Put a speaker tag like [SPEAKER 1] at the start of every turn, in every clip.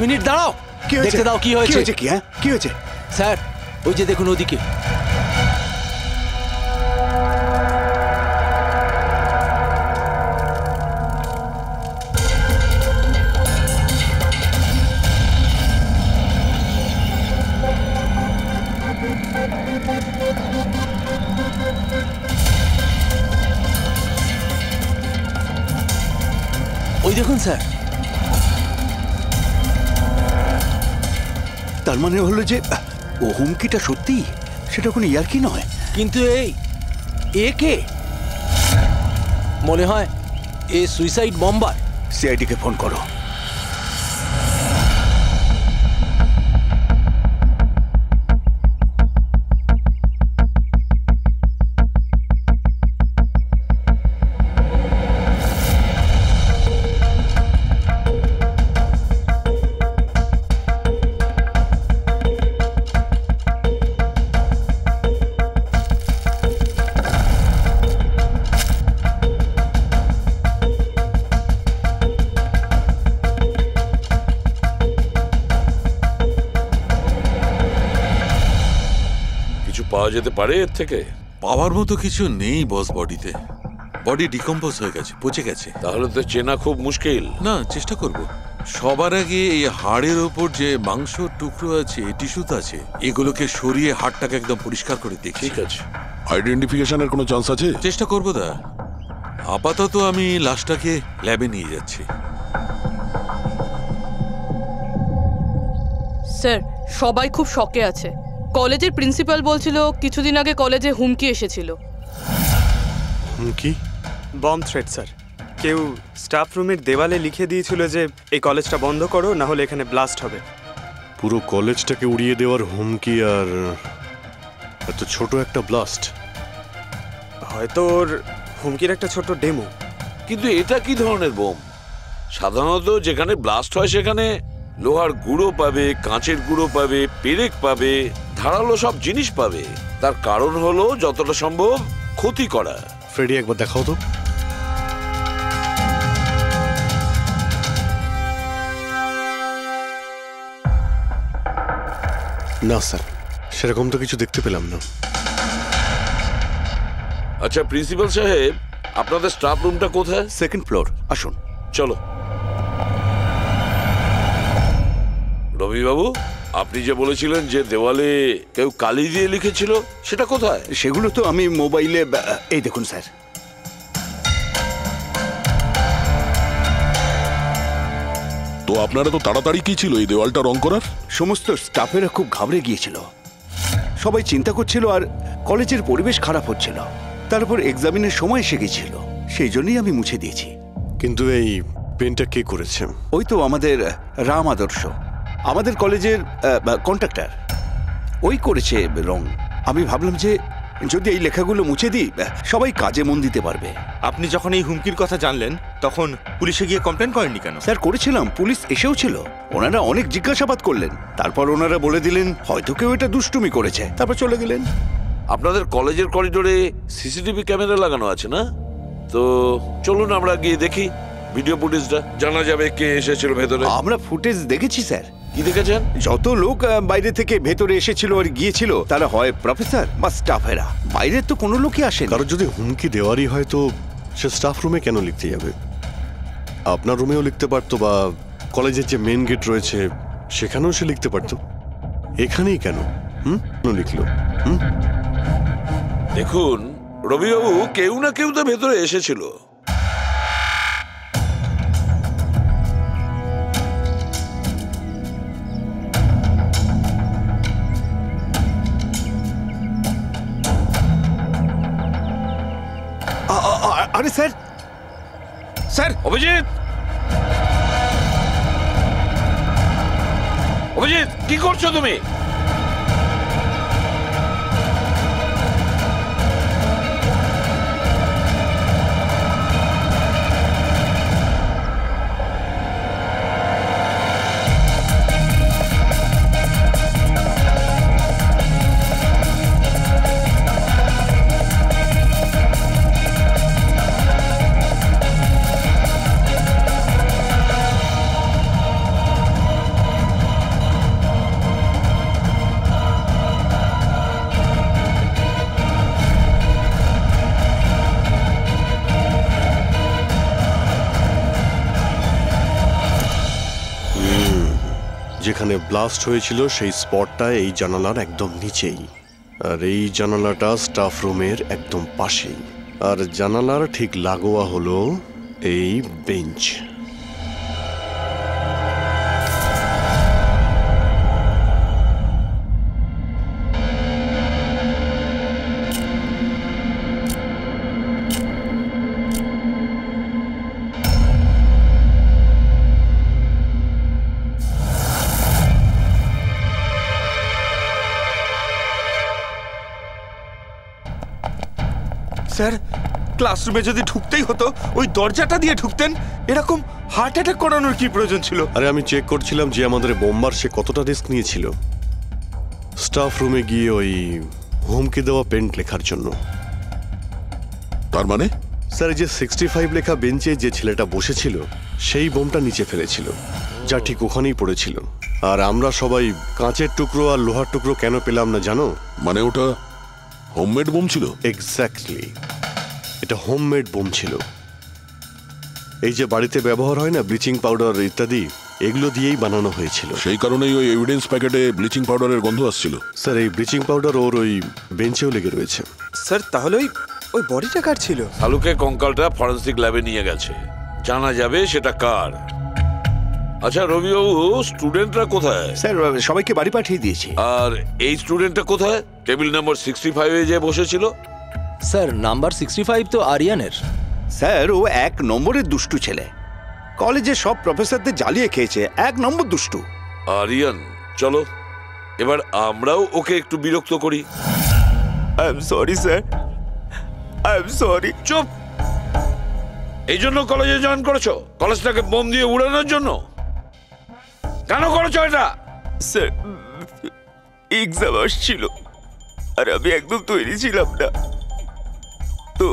[SPEAKER 1] Minute দাঁড়াও,
[SPEAKER 2] কি হয়েছে?
[SPEAKER 1] দেখতে দাও কি হয়েছে।
[SPEAKER 2] কি হ্যাঁ কি হয়েছে?
[SPEAKER 1] স্যার ওই যে দেখুন ওদিকে। ওই দেখুন স্যার।
[SPEAKER 2] তার মানে হলো যে ও হুমকিটা সত্যি, সেটা কোনো ইয়ার্কি নয়।
[SPEAKER 1] কিন্তু এই এ কে? মনে হয় এ সুইসাইড বম্বার।
[SPEAKER 2] সিআইডিকে ফোন করো।
[SPEAKER 3] পাওয়া যেতে পারে এর থেকে?
[SPEAKER 4] পাওয়ার মতো কিছু নেই বস, বডিতে। বডি ডিকম্পোজ হয়ে গেছে, পচে গেছে।
[SPEAKER 3] তাহলে তো চেনা খুব মুশকিল।
[SPEAKER 4] না, চেষ্টা করব। সবার আগে এই হাড়ের ওপর যে মাংস টুকরো আছে, টিস্যুতে আছে, এগুলোকে সরিয়ে হাড়টাকে একদম পরিষ্কার করে দেখি।
[SPEAKER 3] ঠিক আছে।
[SPEAKER 5] আইডেন্টিফিকেশনের কোনো চান্স আছে?
[SPEAKER 4] চেষ্টা করবো দা। আপাতত আমি লাশটাকে ল্যাবে নিয়ে যাচ্ছি।
[SPEAKER 6] স্যার সবাই খুব শকে আছে। কলেজের প্রিন্সিপাল বলছিল কিছুদিন আগে কলেজে হুমকি এসেছিল।
[SPEAKER 5] হুমকি?
[SPEAKER 7] Bomb threat sir. কেউ স্টাফ রুমের দেওয়ালে লিখে দিয়েছিল যে এই কলেজটা বন্ধ করো, না হলে এখানে ব্লাস্ট হবে।
[SPEAKER 5] পুরো কলেজটাকে উড়িয়ে দেওয়ার হুমকি, আর এত ছোট একটা ব্লাস্ট।
[SPEAKER 7] হয়তো ওর হুমকির একটা ছোট ডেমো।
[SPEAKER 3] কিন্তু এটা কি ধরনের বোম? সাধারণত যেখানে ব্লাস্ট হয় সেখানে লোহার গুঁড়ো পাবে, কাঁচের গুঁড়ো পাবে, পেরেক পাবে, ধারালো সব জিনিস পাবে। তার কারণ হলো যতটা সম্ভব ক্ষতি করা।
[SPEAKER 5] ফ্রেডি, একবার দেখাও তো। না স্যার, সেরকম তো কিছু দেখতে পেলাম না।
[SPEAKER 3] আচ্ছা প্রিন্সিপাল সাহেব, আপনাদের স্টাফ রুমটা কোথায়?
[SPEAKER 2] সেকেন্ড ফ্লোর, আসুন।
[SPEAKER 3] চলো। রবিবাবু, আপনি যে বলেছিলেন যে দেওয়ালে কেউ কালি দিয়ে লিখেছিল, সেটা কোথায়?
[SPEAKER 2] সেগুলো তো আমি মোবাইলে, এই দেখুন স্যার।
[SPEAKER 5] তো আপনারা তো তাড়াতাড়ি কি ছিল এই দেওয়ালটা রং করার?
[SPEAKER 2] সমস্ত স্টাফেরা খুব ঘাবড়ে গিয়েছিল, সবাই চিন্তা করছিল, আর কলেজের পরিবেশ খারাপ হচ্ছিল। তারপর এক্সামিনের সময় এসে গেছিল, সেই জন্যই আমি মুছে দিয়েছি।
[SPEAKER 5] কিন্তু এই পেনটা কে করেছে?
[SPEAKER 2] ওই তো আমাদের রাম আদর্শ, আমাদের কলেজের কন্ট্রাক্টর, ওই করেছে রং। আমি ভাবলাম যে যদি এই লেখাগুলো মুছে দিই, সবাই কাজে মন দিতে পারবে।
[SPEAKER 8] আপনি যখন এই হুমকির কথা জানলেন তখন পুলিশে গিয়ে কমপ্লেন করেননি কেন?
[SPEAKER 2] স্যার করেছিলাম, পুলিশ এসেও ছিল। ওনারা অনেক জিজ্ঞাসাবাদ করলেন, তারপর ওনারা বলে দিলেন হয়তো কেউ এটা দুষ্টুমি করেছে, তারপর চলে গেলেন।
[SPEAKER 3] আপনাদের কলেজের করিডোরে সিসিটিভি ক্যামেরা লাগানো আছে না? তো চলুন আমরা গিয়ে দেখি ভিডিও ফুটেজটা, জানা যাবে কে এসেছিল ভেতরে।
[SPEAKER 2] আমরা ফুটেজ দেখেছি স্যার।
[SPEAKER 3] কি দেখেছেন?
[SPEAKER 2] যত লোক বাইরে থেকে ভেতরে এসেছিল আর গিয়েছিল, তারা হয় প্রফেসর বা স্টাফেরা, বাইরের তো কোনো লোকই আসেনি।
[SPEAKER 5] কারণ যদি হুমকি দেওয়ারই হয় তো সে স্টাফ রুমে কেন লিখতে যাবে? আপনার রুমেও লিখতে পারতো, বা কলেজের যে মেন গেট রয়েছে সেখানেও সে লিখতে পারতো। এখানেই কেন লিখলো?
[SPEAKER 3] দেখুন রবিবাবু, কেউ না কেউ তো ভেতরে এসেছিল।
[SPEAKER 2] আরে স্যার, স্যার!
[SPEAKER 3] অভিজিৎ, অভিজিৎ, কি করছো তুমি?
[SPEAKER 5] যেখানে ব্লাস্ট হয়েছিল সেই স্পটটা এই জানালার একদম নিচেই, আর এই জানালাটা স্টাফ রুমের একদম পাশেই, আর জানালার ঠিক লাগোয়া হলো এই বেঞ্চ।
[SPEAKER 8] স্যার, ক্লাসরুমে যদি ঢুকতেই হতো ওই দরজাটা দিয়ে ঢুকতেন। এরকম হার্ট অ্যাটাক করানোর কি প্রয়োজন ছিল?
[SPEAKER 5] আরে আমি চেক করছিলাম যে আমাদের বোম্বার সে কতটা রিস্ক নিয়েছিল স্টাফ রুমে গিয়ে ওই হুমকি দেওয়া পেন্ট লেখার জন্য।
[SPEAKER 9] তার মানে
[SPEAKER 5] স্যার, এই যে 65 লেখা বেঞ্চে যে ছেলেটা বসেছিল সেই বোমটা নিচে ফেলেছিল, যা ঠিক ওখানেই পড়েছিল। আর আমরা সবাই কাঁচের টুকরো আর লোহার টুকরো কেন পেলাম না জানো?
[SPEAKER 9] মানে ওটা হোমমেড বোম ছিল?
[SPEAKER 5] এক্স্যাক্টলি, এটা হোমমেড বোম ছিল। এই যে বাড়িতে ব্যবহার হয় না ব্লিচিং পাউডার ইত্যাদি, এগুলো দিয়েই বানানো হয়েছিল।
[SPEAKER 9] সেই কারণেই ওই এভিডেন্স প্যাকেটে ব্লিচিং পাউডারের গন্ধ আসছিল।
[SPEAKER 5] স্যার, এই ব্লিচিং পাউডার ওর ওই বেঞ্চেও লেগে রয়েছে।
[SPEAKER 7] স্যার, তাহলে ওই ওই বডিটা কার ছিল?
[SPEAKER 3] শালুকে কঙ্কালটা ফরেন্সিক ল্যাবে নিয়ে গেছে, জানা যাবে সেটা কার। আচ্ছা রবিবাবু, স্টুডেন্টরা কোথায়?
[SPEAKER 2] স্যার, সবাইকে বাড়ি পাঠিয়ে দিয়েছি।
[SPEAKER 3] আর এই স্টুডেন্টটা কোথায়? টেবিল নাম্বার 65 যে বসেছিল?
[SPEAKER 1] স্যার নাম্বার 65 তো আরিয়ানের।
[SPEAKER 2] স্যার, ও 1 নম্বরের দুষ্টু ছেলে, কলেজে সব প্রফেসরদের জ্বালিয়ে খেয়েছে, 1 নম্বর দুষ্টু।
[SPEAKER 3] আরিয়ান, চলো এবার আমরাও ওকে একটু বিরক্ত করি।
[SPEAKER 8] I am sorry sir, I am sorry.
[SPEAKER 3] চুপ! এই জন্য কলেজে জয়েন করেছো? কলেজটাকে বোম দিয়ে উড়ানোর জন্য? কেন করেছো এটা?
[SPEAKER 8] স্যার, এক্সাম আসছিল আর আমি একদম তৈরি ছিলাম না, তো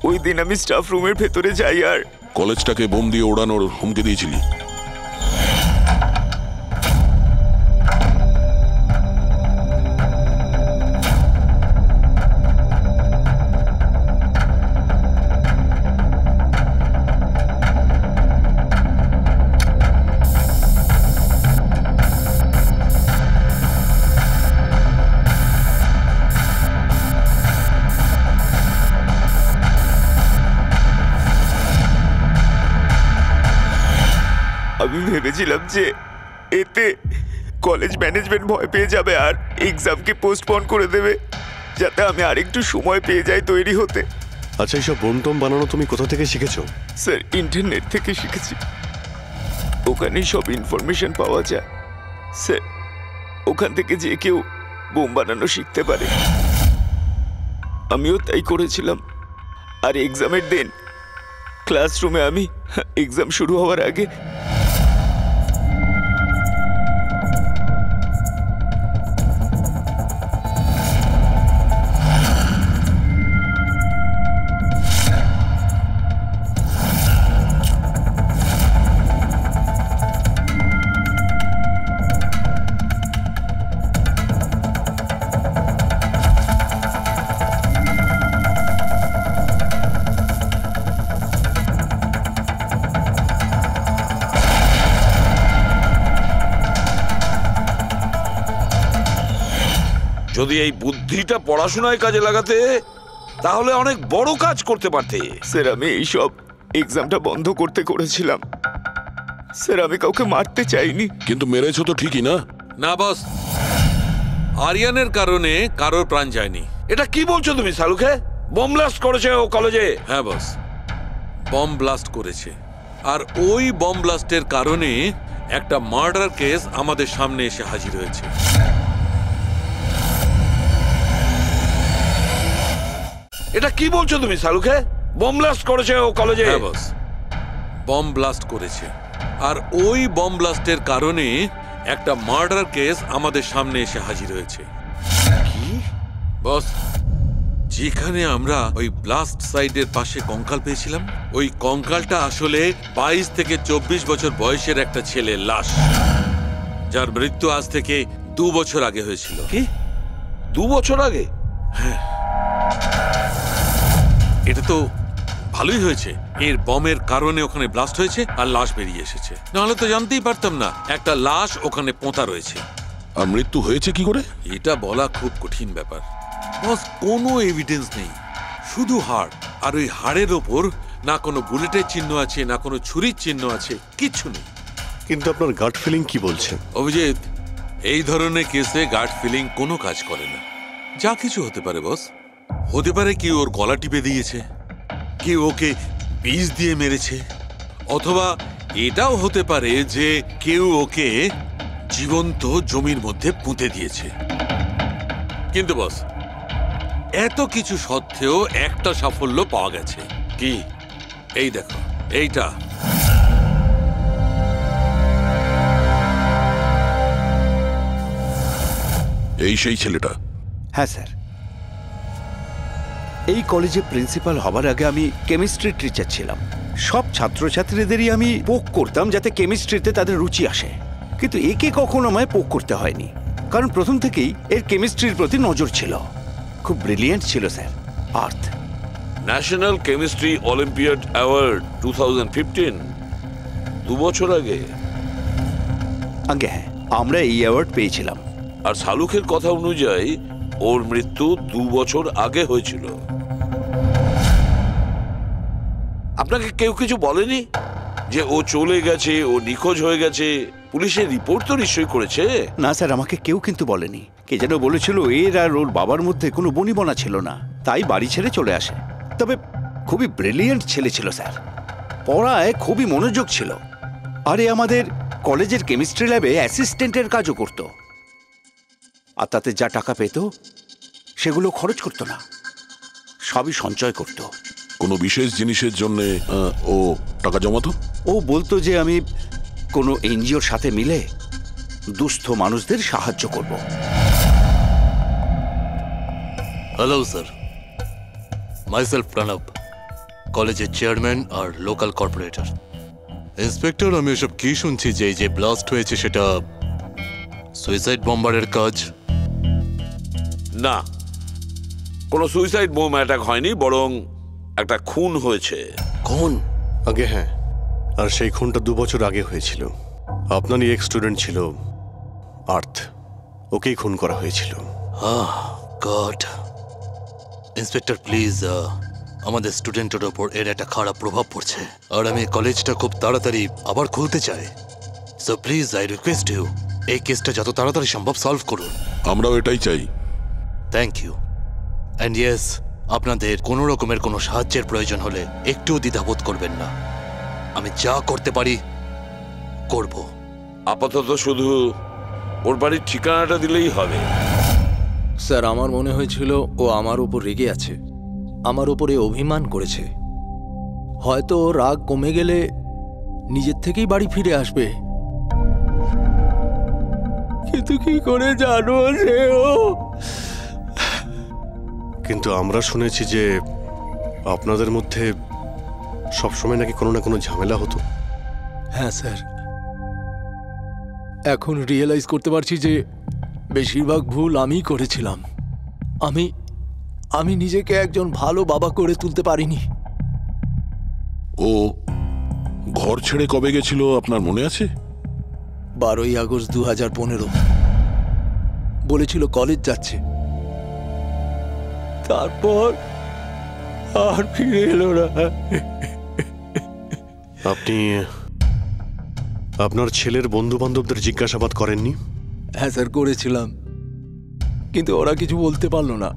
[SPEAKER 8] ওই দিন আমি স্টাফ রুমের ভেতরে যাই আর
[SPEAKER 9] কলেজটাকে বোম দিয়ে ওড়ানোর হুমকি দিয়েছিলি?
[SPEAKER 8] আমি ভেবেছিলাম যে এতে কলেজ ম্যানেজমেন্ট ভয় পেয়ে যাবে আর এক্সামকে পোস্টপোন করে দেবে, যাতে আমি আরেকটু সময় পেয়ে যাই তৈরি হতে।
[SPEAKER 5] আচ্ছা, এইসব বোম টোম বানানো তুমি কোথা থেকে শিখেছো?
[SPEAKER 8] স্যার, ইন্টারনেট থেকে শিখেছি, ওখানে সব ইনফরমেশন পাওয়া যায়। স্যার, ওখান থেকে যে কেউ বোম বানানো শিখতে পারে। আমিও তাই করেছিলাম। আর এক্সামের দিন ক্লাসরুমে আমি এক্সাম শুরু হওয়ার আগে
[SPEAKER 3] যদি এই বুদ্ধিটা পড়াশোনায় কাজে লাগাতে, তাহলে অনেক বড় কাজ করতে পারতে।
[SPEAKER 8] স্যার, আমি এইসব এক্সামটা বন্ধ করতে করেছিলাম। স্যার, আমি কাউকে মারতে চাইনি।
[SPEAKER 9] কিন্তু মেরেছো তো ঠিকই না?
[SPEAKER 4] না বস, আরিয়ানের কারণে কারোর প্রাণ যায়নি।
[SPEAKER 3] এটা কি বলছো তুমি শালুকে? বোম ব্লাস্ট করেছে ও কলেজে?
[SPEAKER 4] হ্যাঁ বস, বম ব্লাস্ট করেছে। আর ওই বম ব্লাস্টের কারণে একটা মার্ডার কেস আমাদের সামনে এসে হাজির হয়েছে।
[SPEAKER 3] এটা কি বলছো তুমি শালুকে? বোম ব্লাস্ট করেছে ও কলেজে?
[SPEAKER 4] হ্যাঁ বস, বম ব্লাস্ট করেছে। আর ওই বম ব্লাস্টের কারণে একটা মার্ডার কেস আমাদের সামনে এসে হাজির হয়েছে।
[SPEAKER 3] কি
[SPEAKER 4] বস, যেখানে আমরা ওই ব্লাস্ট সাইটের পাশে কঙ্কাল পেয়েছিলাম, ওই কঙ্কালটা আসলে 22 থেকে 24 বছর বয়সের একটা ছেলের লাশ, যার মৃত্যু আজ থেকে 2 বছর আগে হয়েছিল।
[SPEAKER 3] কি? 2 বছর আগে?
[SPEAKER 4] এটা তো ভালোই হয়েছে, এর বমের কারণে ওখানে ব্লাস্ট হয়েছে আর লাশ বেরিয়ে এসেছে, নাহলে তো জানতেই পারতাম না একটা লাশ ওখানে পোঁতা রয়েছে।
[SPEAKER 9] আর মৃত্যু হয়েছে কি করে?
[SPEAKER 4] এটা বলা খুব কঠিন ব্যাপার বস, কোনো এভিডেন্স নেই, শুধু হাড়, আর ওই হাড়ের ওপর না কোনো বুলেটের চিহ্ন আছে না কোনো ছুরির চিহ্ন আছে, কিচ্ছু নেই।
[SPEAKER 5] কিন্তু আপনার গাট ফিলিং কি বলছে?
[SPEAKER 4] অভিজিৎ, এই ধরনের কেসে গার্ড ফিলিং কোনো কাজ করে না। যা কিছু হতে পারে বস, হতে পারে কেউ ওর গলা টিপে দিয়েছে, কেউ ওকে বিষ দিয়ে মেরেছে, অথবা এটাও হতে পারে যে কেউ ওকে জীবন্ত জমির মধ্যে পুঁতে দিয়েছে। কিন্তু বস, এত কিছু সত্ত্বেও একটা সাফল্য পাওয়া গেছে। কি? এই দেখো, এইটা।
[SPEAKER 9] এই সেই ছেলেটা?
[SPEAKER 2] হ্যাঁ স্যার, এই কলেজে প্রিন্সিপাল হবার আগে আমি কেমিস্ট্রি টিচার ছিলাম। সব ছাত্রছাত্রীদেরই আমি পোক করতাম যাতে কেমিস্ট্রিতে তাদের রুচি আসে, কিন্তু একে কখনো আমায় পোক করতে হয়নি, কারণ প্রথম থেকেই এর কেমিস্ট্রির প্রতি নজর ছিল। খুব ব্রিলিয়েন্ট ছিল স্যার। আর্থ
[SPEAKER 3] ন্যাশনাল কেমিস্ট্রি অলিম্পিয়াড অ্যাওয়ার্ড 2015, 2 বছর আগে।
[SPEAKER 2] আগে হ্যাঁ, আমরা এই অ্যাওয়ার্ড পেয়েছিলাম।
[SPEAKER 3] আর শালুকের কথা অনুযায়ী ওর মৃত্যু 2 বছর আগে হয়েছিল। আপনাকে কেউ কিছু বলেনি যে ও চলে গেছে, ও নিখোঁজ হয়ে গেছে? পুলিশের রিপোর্ট তো নিশ্চয়ই করেছে।
[SPEAKER 2] না স্যার, আমাকে কেউ কিন্তু বলেনি। কে যেন বলেছিল এর আর ওর বাবার মধ্যে কোনো বনিবনা ছিল না, তাই বাড়ি ছেড়ে চলে আসে। তবে খুবই ব্রিলিয়েন্ট ছেলে ছিল স্যার, পড়ায় খুবই মনোযোগ ছিল। আরে আমাদের কলেজের কেমিস্ট্রি ল্যাবে অ্যাসিস্ট্যান্টের কাজও করতো, আর তাতে যা টাকা পেত সেগুলো খরচ করতো না, সবই সঞ্চয় করতো।
[SPEAKER 9] কোনো বিশেষ জিনিসের জন্য ও টাকা জমাতো?
[SPEAKER 2] ও বলতো যে আমি কোনো এনজিওর সাথে মিলে দুস্থ মানুষদের সাহায্য করব।
[SPEAKER 10] হ্যালো স্যার, মাইসেলফ প্রণব, কলেজের চেয়ারম্যান আর লোকাল কর্পোরেটর। ইন্সপেক্টর, আমি এসব কি শুনছি যে এই যে ব্লাস্ট হয়েছে সেটা সুইসাইড বম্বারের কাজ?
[SPEAKER 3] না, কোনো সুইসাইড বোম অ্যাটাক হয়নি, বরং একটা খুন হয়েছে।
[SPEAKER 10] খুন?
[SPEAKER 5] আগে হ্যাঁ, আর সেই খুনটা 2 বছর আগে হয়েছিল। আপনারই এক স্টুডেন্ট ছিল আর্থ, ওকেই খুন করা হয়েছিল।
[SPEAKER 10] গড। ইন্সপেক্টর প্লিজ, আমাদের স্টুডেন্টের ওপর এর একটা খারাপ প্রভাব পড়ছে, আর আমি কলেজটা খুব তাড়াতাড়ি আবার খুলতে চাই। So please I request you, এই কেসটা যত তাড়াতাড়ি সম্ভব সলভ করুন।
[SPEAKER 9] আমরাও এটাই চাই।
[SPEAKER 10] Thank you. অ্যান্ড ইয়েস, আপনাদের কোনো রকমের কোনো সাহায্যের প্রয়োজন হলে একটুও দ্বিধাবোধ করবেন না, আমি যা করতে পারি করব।
[SPEAKER 3] আপাতত শুধু ওর বাড়ির ঠিকানাটা দিলেই হবে।
[SPEAKER 1] স্যার, আমার মনে হয়েছিল ও আমার উপর রেগে আছে, আমার উপরে অভিমান করেছে। হয়তো রাগ কমে গেলে নিজের থেকেই বাড়ি ফিরে আসবে, কিন্তু কি করে জানো সে ও?
[SPEAKER 5] কিন্তু আমরা শুনেছি যে আপনাদের মধ্যে সবসময় নাকি কোনো না কোনো ঝামেলা হতো।
[SPEAKER 1] হ্যাঁ স্যার, এখন রিয়েলাইজ করতে পারছি যে বেশিরভাগ ভুল আমিই করেছিলাম। আমি নিজেকে একজন ভালো বাবা করে তুলতে পারিনি।
[SPEAKER 9] ও ঘর ছেড়ে কবে গেছিল আপনার মনে আছে?
[SPEAKER 1] 12ই আগস্ট 2015। বলেছিল কলেজ যাচ্ছে, তারপর আর ফিরে এলো না।
[SPEAKER 5] আপনি আপনার ছেলের বন্ধু বান্ধবদের জিজ্ঞাসাবাদ করেননি?
[SPEAKER 1] হ্যাঁ স্যার, করেছিলাম, কিন্তু ওরা কিছু বলতে পারলো না।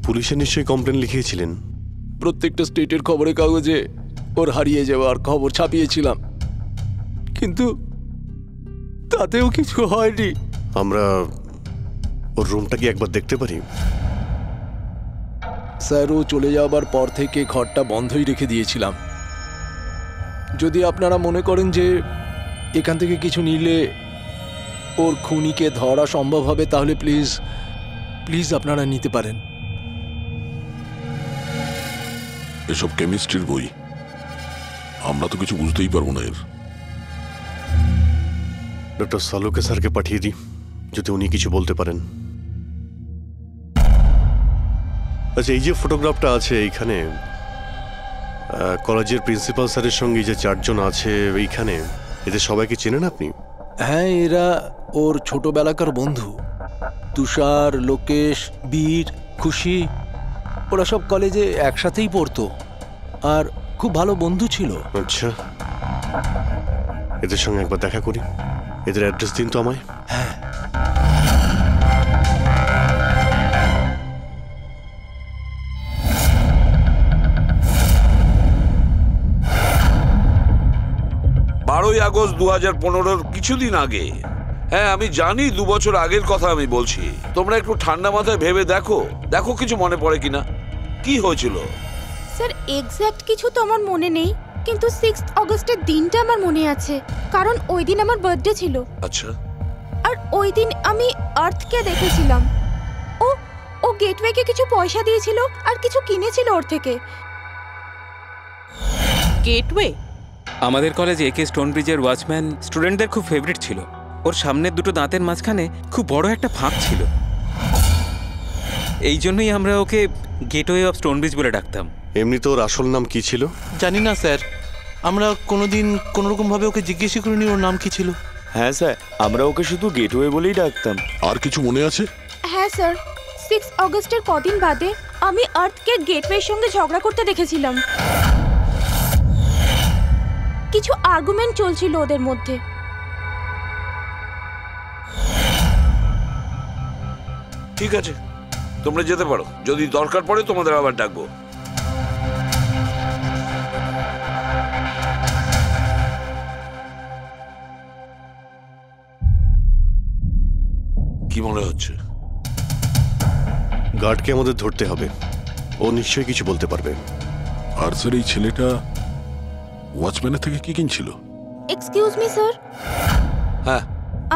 [SPEAKER 5] পুলিশে নিশ্চয়ই কমপ্লেন লিখিয়েছিলেন?
[SPEAKER 1] প্রত্যেকটা স্টেটের খবরের কাগজে ওর হারিয়ে যাওয়ার খবর ছাপিয়েছিলাম, কিন্তু তাতেও কিছু হয়নি।
[SPEAKER 5] আমরা ওর রুমটা কি একবার দেখতে পারি?
[SPEAKER 1] স্যার, ও চলে যাওয়ার পর থেকে ঘরটা বন্ধই রেখে দিয়েছিলাম। যদি আপনারা মনে করেন যে এখান থেকে কিছু নিলে ওর খুনিকে ধরা সম্ভব হবে, তাহলে প্লিজ প্লিজ আপনারা নিতে পারেন।
[SPEAKER 9] এসব কেমিস্ট্রির বই, আমরা তো কিছু বুঝতেই পারবো না এর।
[SPEAKER 5] ডক্টর সালুকে স্যারকে পাঠিয়ে দিই, যদি উনি কিছু বলতে পারেন। আচ্ছা, এই যে ফটোগ্রাফটা আছে এইখানে, কলেজের প্রিন্সিপাল স্যারের সঙ্গে যে 4 জন আছে এইখানে, এদের সবাইকে চেনেন আপনি?
[SPEAKER 1] হ্যাঁ, এরা ওর ছোটবেলাকার বন্ধু। তুষার, লোকেশ, বীর, খুশি, ওরা সব কলেজে একসাথেই পড়তো আর খুব ভালো বন্ধু ছিল।
[SPEAKER 5] আচ্ছা, এদের সঙ্গে একবার দেখা করি। এদের অ্যাড্রেস দিন তো আমায়।
[SPEAKER 1] হ্যাঁ,
[SPEAKER 3] বারোই আগস্ট 2015 কিছুদিন আগে। হ্যাঁ, আমি জানি 2 বছর আগের কথা আমি বলছি। তোমরা একটু ঠান্ডা মাথায় ভেবে দেখো, দেখো কিছু মনে পড়ে কিনা, কি হয়েছিল।
[SPEAKER 11] স্যার এক্স্যাক্ট কিছু তো আমার মনে নেই, কিন্তু 6 অগস্টের দিনটা আমার মনে আছে, কারণ ওই দিন আমার বার্থডে ছিল।
[SPEAKER 3] আচ্ছা,
[SPEAKER 11] আর ওই দিন আমি আর্থকে দেখেছিলাম। ও গেটওয়েকে কিছু পয়সা দিয়েছিল আর কিছু কিনেছিল ওর থেকে।
[SPEAKER 6] গেটওয়ে?
[SPEAKER 12] আমাদের কলেজে একে স্টোনব্রিজের ওয়াচম্যান স্টুডেন্টদের খুব ফেভারিট ছিল। ওর সামনের দুটো দাঁতের মাঝখানে খুব বড় একটা ফাঁক ছিল। এই জন্যই আমরা ওকে গেটওয়ে অফ স্টোনব্রিজ বলে ডাকতাম।
[SPEAKER 5] এমনি তো ওর আসল নাম কি ছিল?
[SPEAKER 10] জানি না স্যার, আমরা কোনোদিন কোনোরকমভাবে ওকে জিজ্ঞেসই করিনি ওর নাম কি ছিল।
[SPEAKER 8] হ্যাঁ স্যার, আমরা ওকে শুধু গেটওয়ে বলেই ডাকতাম।
[SPEAKER 9] আর কিছু মনে আছে?
[SPEAKER 11] হ্যাঁ স্যার, 6 অগস্টের কদিন বাদে আমি আর্থকে গেটওয়ের সঙ্গে ঝগড়া করতে দেখেছিলাম। কিছু আর্গুমেন্ট চলছিল ওদের মধ্যে।
[SPEAKER 3] ঠিক আছে, তোমরা যেতে পারো। যদি দরকার পড়ে তোমাদের আবার ডাকবো। কি মনে হচ্ছে?
[SPEAKER 5] গার্ডকে আমাদের ধরতে হবে, ও নিশ্চয়ই কিছু বলতে পারবে।
[SPEAKER 9] আর স্যার, এই ছেলেটা ওয়াচম্যানের থেকে কি কিনছিল?
[SPEAKER 11] এক্সকিউজ মি স্যার,
[SPEAKER 3] হ্যাঁ,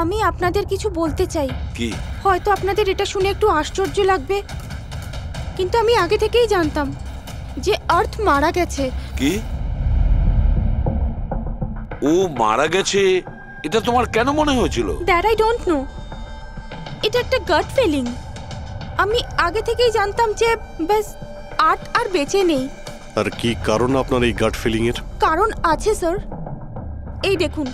[SPEAKER 11] আমি আপনাদের কিছু বলতে চাই।
[SPEAKER 3] কি?
[SPEAKER 11] হয়তো আপনাদের এটা শুনে একটু আশ্চর্য লাগবে, কিন্তু আমি আগে থেকেই জানতাম যে আর্থ মারা গেছে।
[SPEAKER 3] কি? ও মারা গেছে এটা তোমার কেন মনে হয়েছিল?
[SPEAKER 11] দ্যাট আই ডোন্ট নো, এটা একটা গাট ফিলিং। আমি আগে থেকেই জানতাম যে ব্যাস আর্থ আর বেঁচে নেই।
[SPEAKER 5] আর কি কারণ আপনার এই গাট ফিলিং এর?
[SPEAKER 11] কারণ আছে স্যার, এই দেখুন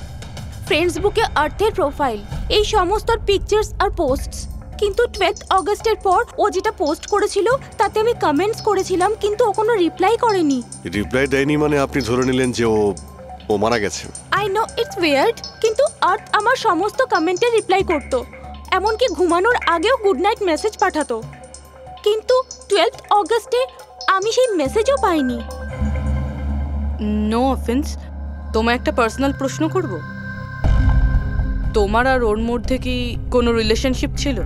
[SPEAKER 11] ফেসবুকে আর্থের প্রোফাইল, এই সমস্ত পিকচার্স আর পোস্টস। কিন্তু 12 অগস্টের পর ও যেটা পোস্ট করেছিল তাতে আমি কমেন্টস করেছিলাম, কিন্তু ও কোনো রিপ্লাই করেনি।
[SPEAKER 5] রিপ্লাই দেয়নি মানে আপনি ধরে নিলেন যে ও মারা গেছে?
[SPEAKER 11] আই নো ইটস ওয়ার্ড, কিন্তু আর্থ আমার সমস্ত কমেন্টে রিপ্লাই করত, এমনকি ঘুমানোর আগেও গুড নাইট মেসেজ পাঠাতো। কিন্তু 12 অগস্টে আমি সেই মেসেজও পাইনি।
[SPEAKER 6] নো অফেন্স, তোমায় একটা পার্সোনাল প্রশ্ন করব। তোমার আর ওর মধ্যে কি কোনো রিলেশনশিপ ছিল?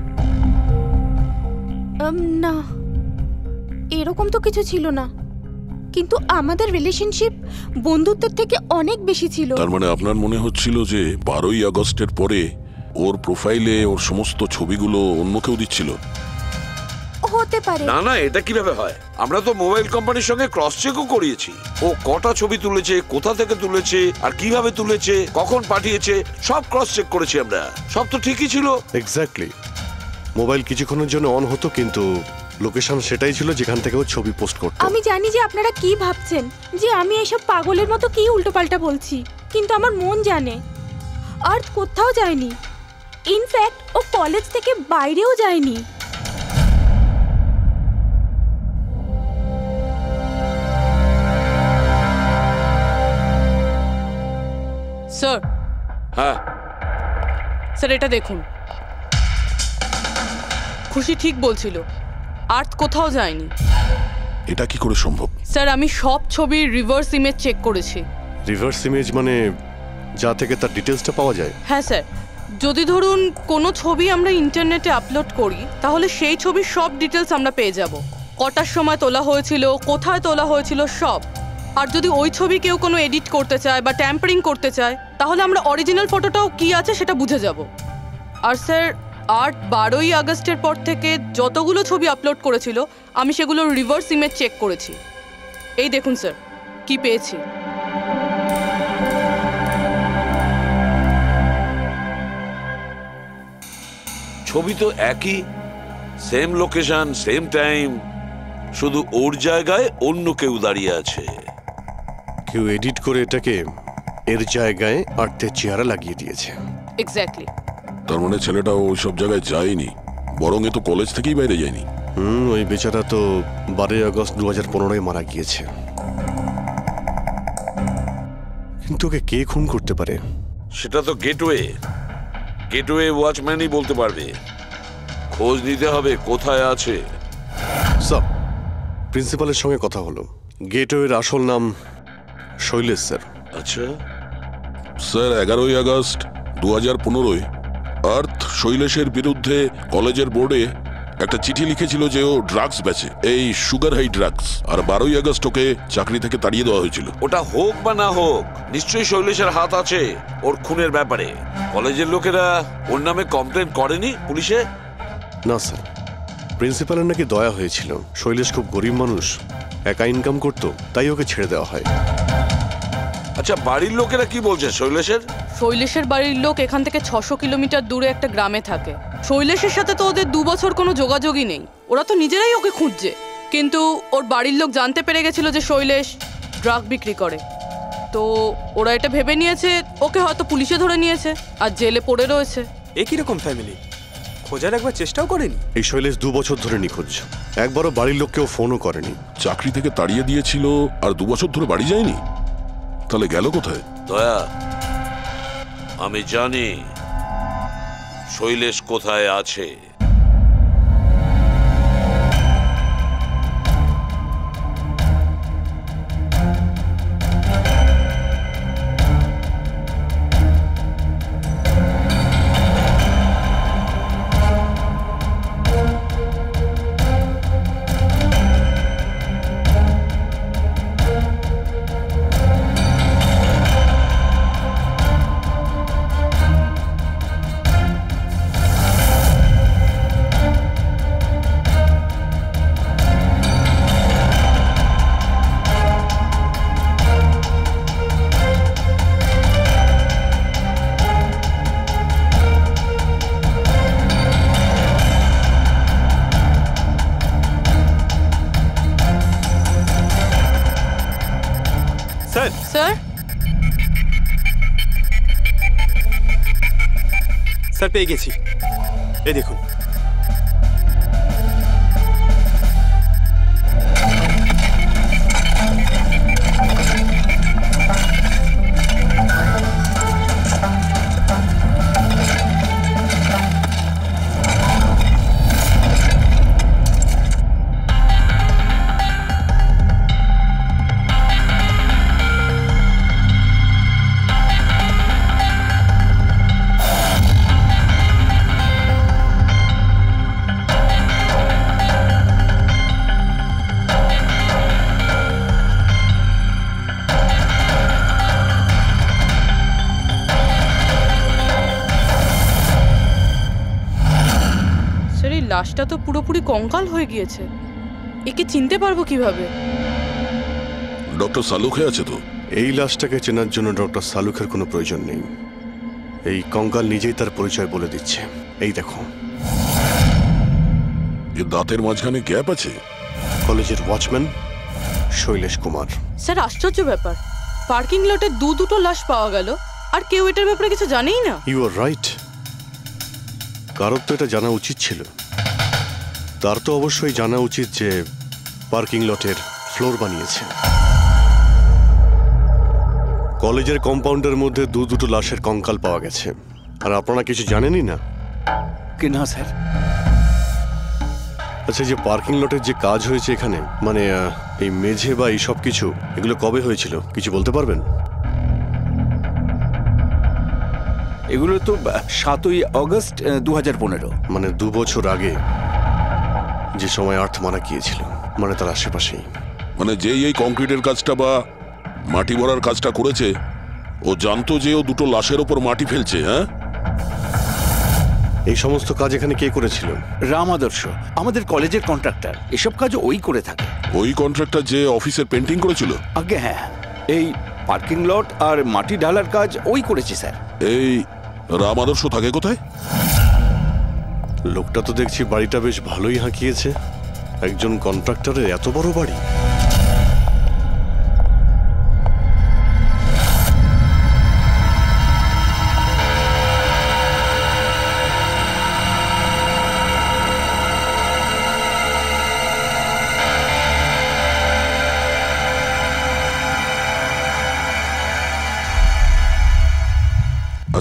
[SPEAKER 11] না, এরকম তো কিছু ছিল না, কিন্তু আমাদের রিলেশনশিপ বন্ধুত্বের থেকে অনেক বেশি ছিল।
[SPEAKER 9] তার মানে আপনার মনে হচ্ছিল যে 12ই আগস্টের পরে ওর প্রোফাইলে ওর সমস্ত ছবিগুলো অন্য কেউ দিচ্ছিল?
[SPEAKER 11] হতে পারে।
[SPEAKER 3] না না, এটা কিভাবে হয়? আমরা তো মোবাইল কোম্পানির সঙ্গে ক্রস চেকও করিয়েছি। ও কটা ছবি তুলেছে, কোথা থেকে তুলেছে, আর কিভাবে তুলেছে, কখন পাঠিয়েছে, সব ক্রস চেক করেছি আমরা। সব তো ঠিকই ছিল।
[SPEAKER 5] এক্স্যাক্টলি, মোবাইল কিছুক্ষণের জন্য অন হতো, কিন্তু লোকেশন সেটাই ছিল যেখান থেকে ও ছবি পোস্ট করতো।
[SPEAKER 11] আমি জানি যে আপনারা কি ভাবছেন, যে আমি এসব পাগলের মতো কি উল্টোপাল্টা বলছি, কিন্তু আমার মন জানে আর্থ কোথাও যায়নি। ইনফ্যাক্ট ও কলেজ থেকে বাইরেও যায়নি।
[SPEAKER 6] স্যার,
[SPEAKER 3] হ্যাঁ
[SPEAKER 6] স্যার এটা দেখুন, খুশি ঠিক বলছিল, আর্থ কোথাও যায়নি।
[SPEAKER 9] এটা কি করে সম্ভব?
[SPEAKER 6] স্যার, আমি সব ছবির রিভার্স ইমেজ চেক করেছি।
[SPEAKER 5] রিভার্স ইমেজ মানে যা থেকে তার ডিটেলসটা পাওয়া যায়?
[SPEAKER 6] হ্যাঁ স্যার, যদি ধরুন কোনো ছবি আমরা ইন্টারনেটে আপলোড করি, তাহলে সেই ছবির সব ডিটেলস আমরা পেয়ে যাব। কটার সময় তোলা হয়েছিল, কোথায় তোলা হয়েছিল, সব। আর যদি ওই ছবি কেউ কোনো এডিট করতে চায় বা ট্যাম্পারিং করতে চায়, তাহলে আমরা অরিজিনাল ফটোটাও কি আছে সেটা বুঝে যাব। আর স্যার, আর্ট 12ই আগস্টের পর থেকে যতগুলো ছবি আপলোড করেছিল, আমি সেগুলোর রিভার্স ইমেজ চেক করেছি। এই দেখুন স্যার, কি পেয়েছি।
[SPEAKER 3] ছবি তো একই, সেম লোকেশন, সেম টাইম, শুধু ওর জায়গায় অন্য কেউ দাঁড়িয়ে আছে।
[SPEAKER 5] কেউ এডিট করে এটাকে এর জায়গায় আর্থের চেহারা লাগিয়ে দিয়েছে।
[SPEAKER 6] এক্স্যাক্টলি।
[SPEAKER 9] তার মানে ছেলেটা ওই সব জায়গায় যায়নি, বরং এ তো কলেজ থেকেই বাইরে যায়নি।
[SPEAKER 5] ওই বেচারা তো 12 আগস্ট 2015 মারা গিয়েছে। কিন্তু ওকে কে খুন করতে পারে?
[SPEAKER 3] সেটা তো গেটওয়ে ওয়াচম্যানই বলতে পারবে। খোঁজ নিতে হবে কোথায় আছে।
[SPEAKER 5] স্যার, প্রিন্সিপালের সঙ্গে কথা হলো। গেটওয়ের আসল নাম শৈলেশ স্যার।
[SPEAKER 3] আচ্ছা
[SPEAKER 9] স্যার, 11ই আগস্ট 2015 আর্থ শৈলেশের বিরুদ্ধে কলেজের বোর্ডে একটা চিঠি লিখেছিল যে ও ড্রাগস বেচে, এই সুগার হাই ড্রাগস। আর 12ই আগস্ট ওকে চাকরি থেকে তাড়িয়ে দেওয়া হয়েছিল।
[SPEAKER 3] ওটা হোক বা না হোক, নিশ্চয়ই শৈলেশের হাত আছে ওর খুনের ব্যাপারে। কলেজের লোকেরা ওর নামে কমপ্লেন করেনি পুলিশে?
[SPEAKER 5] না স্যার, প্রিন্সিপালের নাকি দয়া হয়েছিল। শৈলেশ খুব গরিব মানুষ, একা ইনকাম করতো, তাই ওকে ছেড়ে দেওয়া হয়।
[SPEAKER 3] আচ্ছা, বাড়ির লোকেরা কি বলছে শৈলেশের?
[SPEAKER 6] শৈলেশের বাড়ির লোক এখান থেকে 600 কিলোমিটার দূরে একটা গ্রামে থাকে। শৈলেশের সাথে তো ওদের 2 বছর কোনো যোগাযোগই নেই। ওরা তো নিজেরাই ওকে খুঁজছে। কিন্তু ওর বাড়ির লোক জানতে পেরে গেছিল যে শৈলেশ ড্রাগ বিক্রি করে, তো ওরা এটা ভেবে নিয়েছে ওকে হয়তো পুলিশে ধরে নিয়েছে আর জেলে পড়ে রয়েছে।
[SPEAKER 7] এ কিরকম ফ্যামিলি? খোঁজার একবার চেষ্টাও করেনি?
[SPEAKER 5] এই শৈলেশ 2 বছর ধরে নিখোঁজ, একবারও বাড়ির লোককেও ফোনও করেনি।
[SPEAKER 9] চাকরি থেকে তাড়িয়ে দিয়েছিল আর 2 বছর ধরে বাড়ি যায়নি, তাহলে গেল কোথায়?
[SPEAKER 3] দয়া, আমি জানি শৈলেশ কোথায় আছে।
[SPEAKER 6] স্যার,
[SPEAKER 7] স্যার পেয়ে গেছি, এই দেখুন।
[SPEAKER 6] লাশটা তো পুরোপুরি কঙ্কাল হয়ে গিয়েছে। একে চিনতে পারবো কিভাবে?
[SPEAKER 9] ডক্টর সালুখে আছে তো?
[SPEAKER 5] এই লাশটাকে চেনার জন্য ডক্টর সালুখের কোনো প্রয়োজন নেই। এই কঙ্কাল নিজেই তার পরিচয় বলে দিচ্ছে। এই দেখো,
[SPEAKER 9] এর দাঁতের মাঝখানে গ্যাপ আছে।
[SPEAKER 5] কলেজের ওয়াচম্যান শৈলেশ কুমার।
[SPEAKER 6] স্যার, আশ্চর্য ব্যাপার, পার্কিং লটে দুটো লাশ পাওয়া গেল আর কেউ এটার ব্যাপারে কিছু জানেই না।
[SPEAKER 5] You are right. কারোর তো এটা জানা উচিত ছিল। তার তো অবশ্যই জানা উচিত যে পার্কিং লটের ফ্লোর বানিয়েছে। কলেজের কম্পাউন্ডের মধ্যে দুটো লাশের কঙ্কাল পাওয়া গেছে, আর আপনারা কিছু জানেনই না?
[SPEAKER 2] কি না স্যার?
[SPEAKER 5] আচ্ছা, যে পার্কিং লটের যে কাজ হয়েছে এখানে, মানে এই মেঝে বা এই সব কিছু, এগুলো কবে হয়েছিল কিছু বলতে পারবেন?
[SPEAKER 2] এগুলো তো 7ই আগস্ট 2015।
[SPEAKER 5] মানে 2 বছর আগে, যে সময় আর্থ মারা গিয়েছিল, মানে তার আশেপাশেই।
[SPEAKER 9] মানে যেই এই কংক্রিটের কাজটা বা মাটি ভরার কাজটা করেছে, ও জানতো যে ও দুটো লাশের ওপর মাটি ফেলছে। হ্যাঁ,
[SPEAKER 5] এই সমস্ত কাজ এখানে কে করেছিল?
[SPEAKER 2] রাম আদর্শ, আমাদের কলেজের কন্ট্রাক্টর। এসব কাজ ওই করে থাকে।
[SPEAKER 9] ওই কন্ট্রাক্টর যে অফিসের পেন্টিং করেছিল?
[SPEAKER 2] আগে হ্যাঁ, এই পার্কিং লট আর মাটি ঢালার কাজ ওই করেছে স্যার।
[SPEAKER 9] এই রাম আদর্শ থাকে কোথায়?
[SPEAKER 5] লোকটা তো দেখছি বাড়িটা বেশ ভালোই হাঁকিয়েছে। একজন কন্ট্রাক্টরের এত বড় বাড়ি।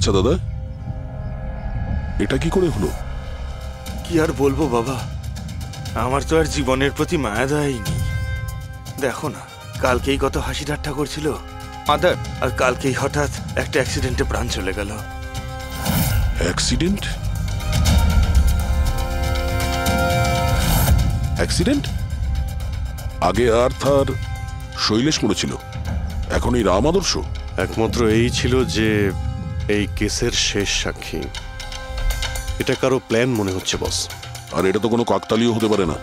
[SPEAKER 9] আচ্ছা দাদা, এটা কি করে হলো?
[SPEAKER 8] কি আর বলবো বাবা, আমার তো আর জীবনের প্রতি মায়া দয়াই নেই। দেখো না, কালকেই কত হাসি ঠাট্টা করছিল আদার, আর কালকেই হঠাৎ একটা অ্যাক্সিডেন্টে প্রাণ চলে গেল।
[SPEAKER 9] অ্যাক্সিডেন্ট? অ্যাক্সিডেন্ট? আগে আর্থ আর শৈলেশ মরেছিল, এখন এই রাম আদর্শ।
[SPEAKER 5] একমাত্র এই ছিল যে এই কেসের শেষ সাক্ষী। এটা কারো প্ল্যান মনে হচ্ছে বস।
[SPEAKER 9] আর এটা তো কোনো কাকতালীয় হতে পারে না।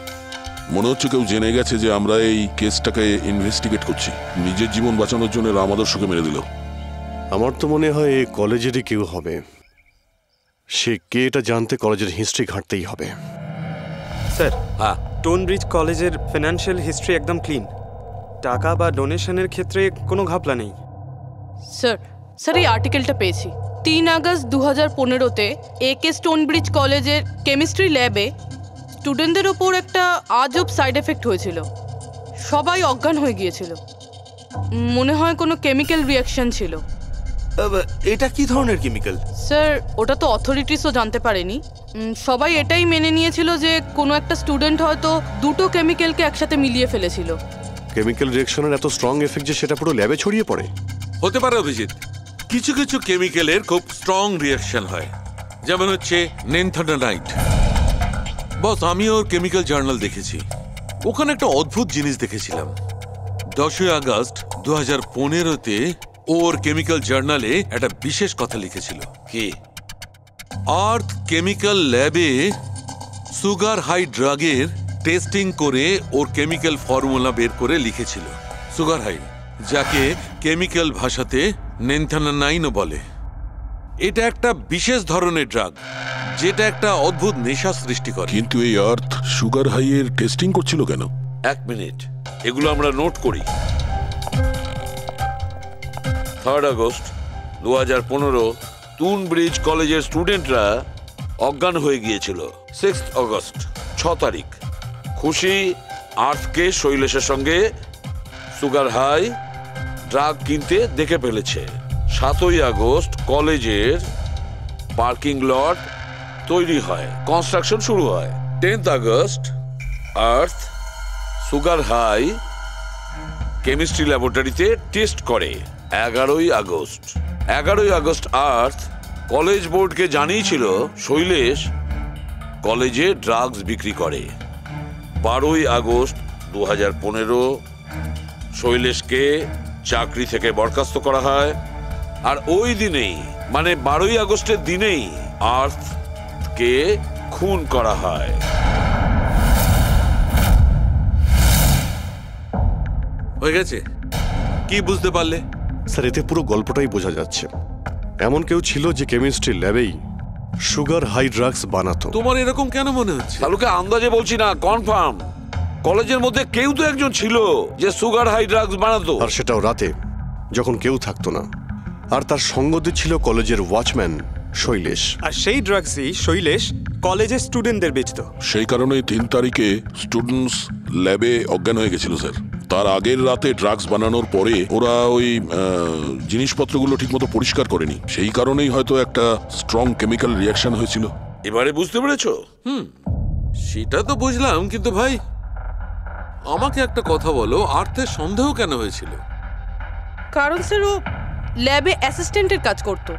[SPEAKER 9] মনে হচ্ছে কেউ জেনে গেছে যে আমরা এই কেসটাকে ইনভেস্টিগেট করছি, নিজের জীবন বাঁচানোর জন্য রাম আদর্শকে মেরে দিল।
[SPEAKER 5] আমার তো মনে হয় এই কলেজেরই কেউ হবে। সে কে এটা জানতে কলেজের হিস্ট্রি ঘাঁটতেই হবে।
[SPEAKER 7] স্যার,
[SPEAKER 3] হ্যাঁ,
[SPEAKER 7] স্টোনব্রিজ কলেজের ফিনান্সিয়াল হিস্ট্রি একদম ক্লিন। টাকা বা ডোনেশনের ক্ষেত্রে কোনো ঘাপলা নেই।
[SPEAKER 6] স্যার এই আর্টিকেলটা পেয়েছি। 3 আগস্ট 2015-তে একে স্টোনব্রিজ কলেজের কেমিস্ট্রি ল্যাবে স্টুডেন্টদের ওপর একটা আজব সাইড এফেক্ট হয়েছিল। সবাই অজ্ঞান হয়ে গিয়েছিল। মনে হয় কোনো কেমিক্যাল রিয়াকশন ছিল।
[SPEAKER 8] এটা কি ধরনের কেমিক্যাল?
[SPEAKER 6] স্যার, ওটা তো অথরিটিসও জানতে পারেনি। সবাই এটাই মেনে নিয়েছিল যে কোনো একটা স্টুডেন্ট হয়তো দুটো কেমিক্যালকে একসাথে মিলিয়ে ফেলেছিল।
[SPEAKER 5] কেমিক্যাল রিঅ্যাকশনের এত স্ট্রং এফেক্ট যে সেটা পুরো ল্যাবে ছড়িয়ে পড়ে।
[SPEAKER 4] হতে পারে অভিজিৎ, কিছু কিছু কেমিক্যালের খুব স্ট্রং রিয়াকশন হয়, যেমন হচ্ছে নেনথানাইট। বস, আমি ওর কেমিক্যাল জার্নাল দেখেছি। ওখানে একটা অদ্ভুত জিনিস দেখেছিলাম। 10 আগস্ট 2015-তে ওর কেমিক্যাল জার্নালে একটা বিশেষ কথা লিখেছিল।
[SPEAKER 3] কি?
[SPEAKER 4] আর্থ কেমিক্যাল ল্যাবে সুগার হাই ড্রাগের টেস্টিং করে ওর কেমিক্যাল ফর্মুলা বের করে লিখেছিল সুগার হাই, যাকে কেমিক্যাল ভাষাতে নেনথানাইনও বলে। এটা একটা বিশেষ ধরনের ড্রাগ যেটা একটা অদ্ভুত নেশা সৃষ্টি করে।
[SPEAKER 9] কিন্তু এই আর্থ সুগার হাইয়ের টেস্টিং করছিল কেন?
[SPEAKER 3] 1 মিনিট, এগুলো আমরা নোট করি। 3 আগস্ট 2015 স্টোনব্রিজ কলেজের স্টুডেন্টরা অজ্ঞান হয়ে গিয়েছিল। 6 আগস্ট 6 তারিখ খুশি আর্থকে শৈলেশের সঙ্গে সুগার হাই ড্রাগ কিনতে দেখে ফেলেছে। 7 আগস্ট কলেজের পার্কিং লট তৈরি হয়, কনস্ট্রাকশন শুরু হয়। 10 আগস্ট আর্থ সুগার হাই কেমিস্ট্রি ল্যাবরেটরিতে টেস্ট করে। 11 আগস্ট আর্থ কলেজ বোর্ডকে জানিয়েছিল শৈলেশ কলেজে ড্রাগস বিক্রি করে। 12 আগস্ট 2015 শৈলেশকে চাকরি থেকে বরখাস্ত করা হয়। আর ওই দিনেই, মানে 12 আগস্টের দিনেই আর্থকে খুন করা হয়।
[SPEAKER 4] হয়ে গেছে? কি বুঝতে পারলে?
[SPEAKER 5] স্যার, এতে পুরো গল্পটাই বোঝা যাচ্ছে। এমন কেউ ছিল যে কেমিস্ট্রি ল্যাবেই সুগার হাই ড্রাগস বানাতো।
[SPEAKER 4] তোমার এরকম কেন মনে হচ্ছে?
[SPEAKER 3] তাহলে আন্দাজে বলছি না, কনফার্ম কলেজের মধ্যে কেউ তো একজন ছিল যে সুগার হাই ড্রাগস বানাতো।
[SPEAKER 5] আর সেটাও রাতে, যখন কেউ থাকতো না। আর তার সঙ্গ দিচ্ছিল কলেজের ওয়াচম্যান শৈলেশ।
[SPEAKER 7] আর সেই ড্রাগসই শৈলেশ কলেজের স্টুডেন্টদের বেচতো।
[SPEAKER 9] সেই কারণে 3 তারিখে স্টুডেন্টস ল্যাবে অজ্ঞান হয়ে গেছিল স্যার। তার আগের রাতে ড্রাগস বানানোর পরে ওরা ওই জিনিসপত্রগুলো ঠিকমতো পরিষ্কার করেনি, সেই কারণেই হয়তো একটা স্ট্রং কেমিক্যাল রিয়াকশন হয়েছিল।
[SPEAKER 3] এবারে বুঝতে পেরেছো?
[SPEAKER 4] সেটা তো বুঝলাম, কিন্তু ভাই আমাকে একটা কথা বলো, আর্থের সন্দেহ কেন হয়েছিল?
[SPEAKER 6] কারণ স্যার ও ল্যাবে অ্যাসিস্ট্যান্টের কাজ করতো।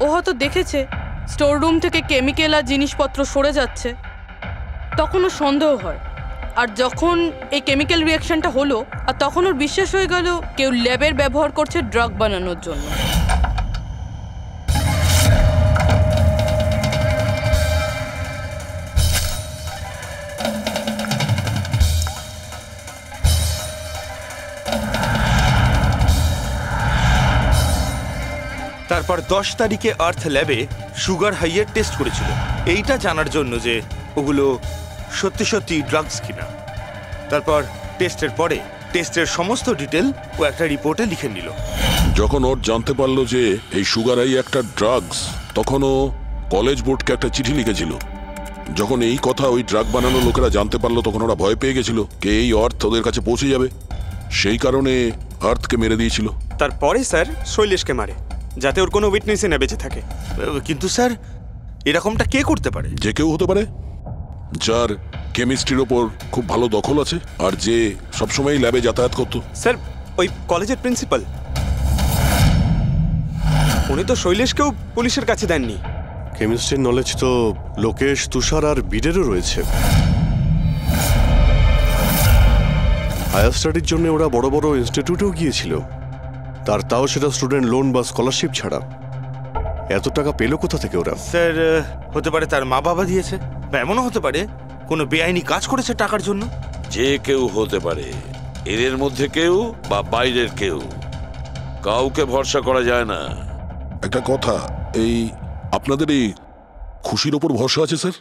[SPEAKER 6] ও হয়তো দেখেছে স্টোর রুম থেকে কেমিক্যাল আর জিনিসপত্র সরে যাচ্ছে, তখন ওর সন্দেহ হয়। আর যখন এই কেমিক্যাল রিয়াকশনটা হলো, আর তখন ওর বিশ্বাস হয়ে গেল কেউ ল্যাবের ব্যবহার করছে ড্রাগ বানানোর জন্য।
[SPEAKER 8] তারপর 10 তারিখে আর্থ ল্যাবে সুগার হাইয়ের টেস্ট করেছিল, এইটা জানার জন্য যে ওগুলো সত্যি সত্যি ড্রাগস কিনা। তারপর টেস্টের পরে টেস্টের সমস্ত ডিটেল ও একটা রিপোর্টে লিখে নিল।
[SPEAKER 9] যখন ওর জানতে পারলো যে এই সুগার হাই একটা ড্রাগস, তখন ও কলেজ বোর্ডকে একটা চিঠি লিখেছিল। যখন এই কথা ওই ড্রাগ বানানো লোকেরা জানতে পারলো, তখন ওরা ভয় পেয়ে গেছিল কে এই আর্থ ওদের কাছে পৌঁছে যাবে, সেই কারণে আর্থকে মেরে দিয়েছিল।
[SPEAKER 7] তারপরে স্যার শৈলেশকে মারে। যাতে ওর কোনো উইটনেসই না বেঁচে থাকে।
[SPEAKER 8] কিন্তু স্যার এরকমটা কে করতে পারে?
[SPEAKER 9] যে কেউ হতে পারে, যার কেমিস্ট্রির ওপর খুব ভালো দখল আছে আর যে সবসময় ল্যাবে যাতায়াত করতো।
[SPEAKER 7] স্যার ওই কলেজের প্রিন্সিপাল, উনি তো শৈলেশকেও পুলিশের কাছে দেননি।
[SPEAKER 5] কেমিস্ট্রির নলেজ তো লোকেশ, তুষার আর বীরেরও রয়েছে। হায়ার স্টাডির জন্য ওরা বড় বড় ইনস্টিটিউটেও গিয়েছিল, তাও সেটা স্টুডেন্ট লোন বা স্কলারশিপ ছাড়া। এত টাকা পেলো কোথা থেকে ওরা?
[SPEAKER 8] স্যার হতে পারে তার মা বাবা দিয়েছে, বা এমনও হতে পারে কোনো বেআইনি কাজ করেছে টাকার জন্য।
[SPEAKER 3] যে কেউ হতে পারে, এদের মধ্যে কেউ বা বাইরের কেউ, কাউকে ভরসা করা যায় না।
[SPEAKER 9] একটা কথা, এই আপনাদের এই খুশির ওপর ভরসা আছে স্যার?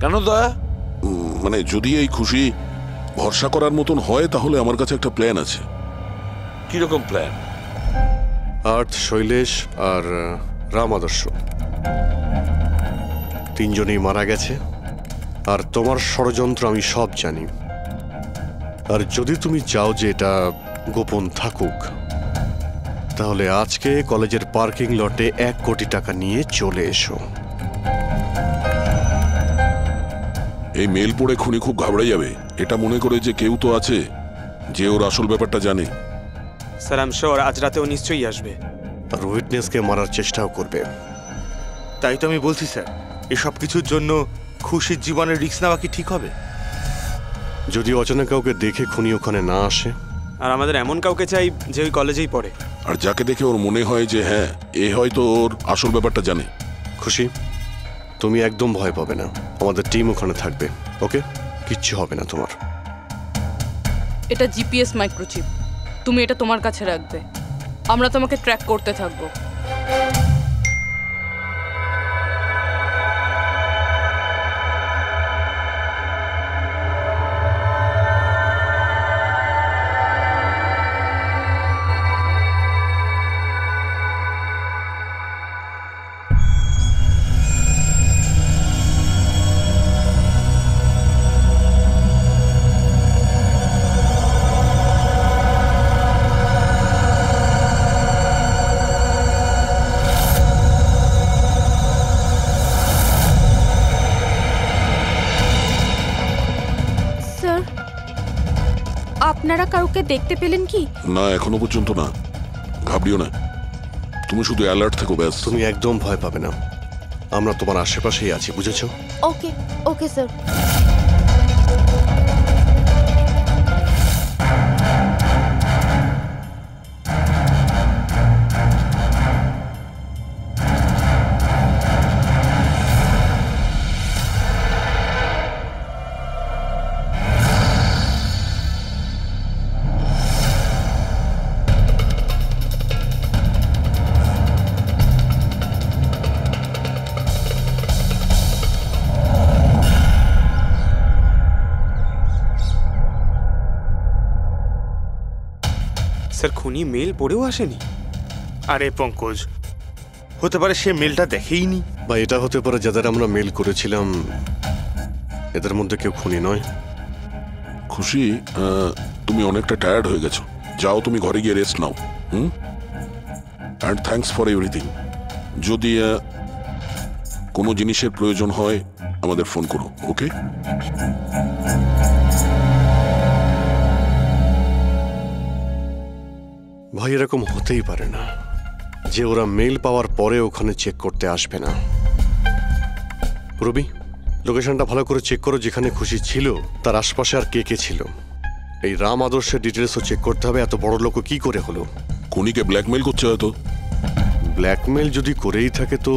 [SPEAKER 3] কেন দা?
[SPEAKER 9] মানে যদি এই খুশি ভরসা করার মতন হয় তাহলে আমার কাছে একটা প্ল্যান আছে।
[SPEAKER 3] কিরকম প্ল্যান?
[SPEAKER 5] আর্থ, শৈলেশ আর রাম আদর্শ তিনজনেই মারা গেছে, আর তোমার ষড়যন্ত্র আমি সব জানি। আর যদি তুমি চাও যে এটা গোপন থাকুক, তাহলে আজকে কলেজের পার্কিং লটে 1 কোটি টাকা নিয়ে চলে এসো।
[SPEAKER 9] এই মেল পড়ে খুনি খুব ঘাবড়ে যাবে, এটা মনে করে যে কেউ তো আছে যে ওর আসল ব্যাপারটা জানে।
[SPEAKER 7] স্যার আই এম শিওর আজ রাতেও নিশ্চয়ই আসবে।
[SPEAKER 5] আর উইটনেসকে মারার চেষ্টাও করবে।
[SPEAKER 8] তাই তো আমি বলছি স্যার, এসব কিছুর জন্য খুশির জীবনের রিস্ক নেওয়া কি ঠিক হবে?
[SPEAKER 5] যদি অচেনা কাউকে দেখে খুনি ওখানে না আসে।
[SPEAKER 7] আর আমাদের এমন কাউকে চাই যে ওই কলেজেই পড়ে,
[SPEAKER 9] আর যাকে দেখে ওর মনে হয় যে হ্যাঁ এ হয়তো ওর আসল ব্যাপারটা জানে।
[SPEAKER 5] খুশি, তুমি একদম ভয় পাবে না, আমাদের টিম ওখানে থাকবে। ওকে, কিচ্ছু হবে না তোমার।
[SPEAKER 6] এটা জিপিএস মাইক্রোচিপ, তুমি এটা তোমার কাছে রাখবে, আমরা তোমাকে ট্র্যাক করতে থাকবো।
[SPEAKER 11] আপনারা কাউকে দেখতে পেলেন কি?
[SPEAKER 9] না, এখনো পর্যন্ত না। ঘাবড়িও না, তুমি শুধু অ্যালার্ট থেকো ব্যাস।
[SPEAKER 5] তুমি একদম ভয় পাবে না, আমরা তোমার আশেপাশেই আছি, বুঝেছো?
[SPEAKER 11] ওকে ওকে স্যার।
[SPEAKER 7] স্যার খুনি মেল পড়েও আসেনি?
[SPEAKER 8] আরে পঙ্কজ, হতে পারে সে মেলটা দেখেইনি।
[SPEAKER 5] বা এটা হতে পারে যাদের আমরা মেল করেছিলাম এদের মধ্যে কেউ খুনি নয়।
[SPEAKER 9] খুশি, তুমি অনেকটা টায়ার্ড হয়ে গেছো, যাও তুমি ঘরে গিয়ে rest now. And thanks for everything. যদি কোনো জিনিসের প্রয়োজন হয় আমাদের ফোন করো, ওকে?
[SPEAKER 5] ভাই এরকম হতেই পারে না যে ওরা মেল পাওয়ার পরে ওখানে চেক করতে আসবে না। রবি, লোকেশনটা ভালো করে চেক করো, যেখানে খুশি ছিল তার আশপাশে আর কে কে ছিল। এই রাম আদর্শের ডিটেলসও চেক করতে হবে, এত বড় লোক কি করে হলো।
[SPEAKER 9] খুনিকে ব্ল্যাকমেল করছে হয়তো।
[SPEAKER 5] ব্ল্যাকমেল যদি করেই থাকে তো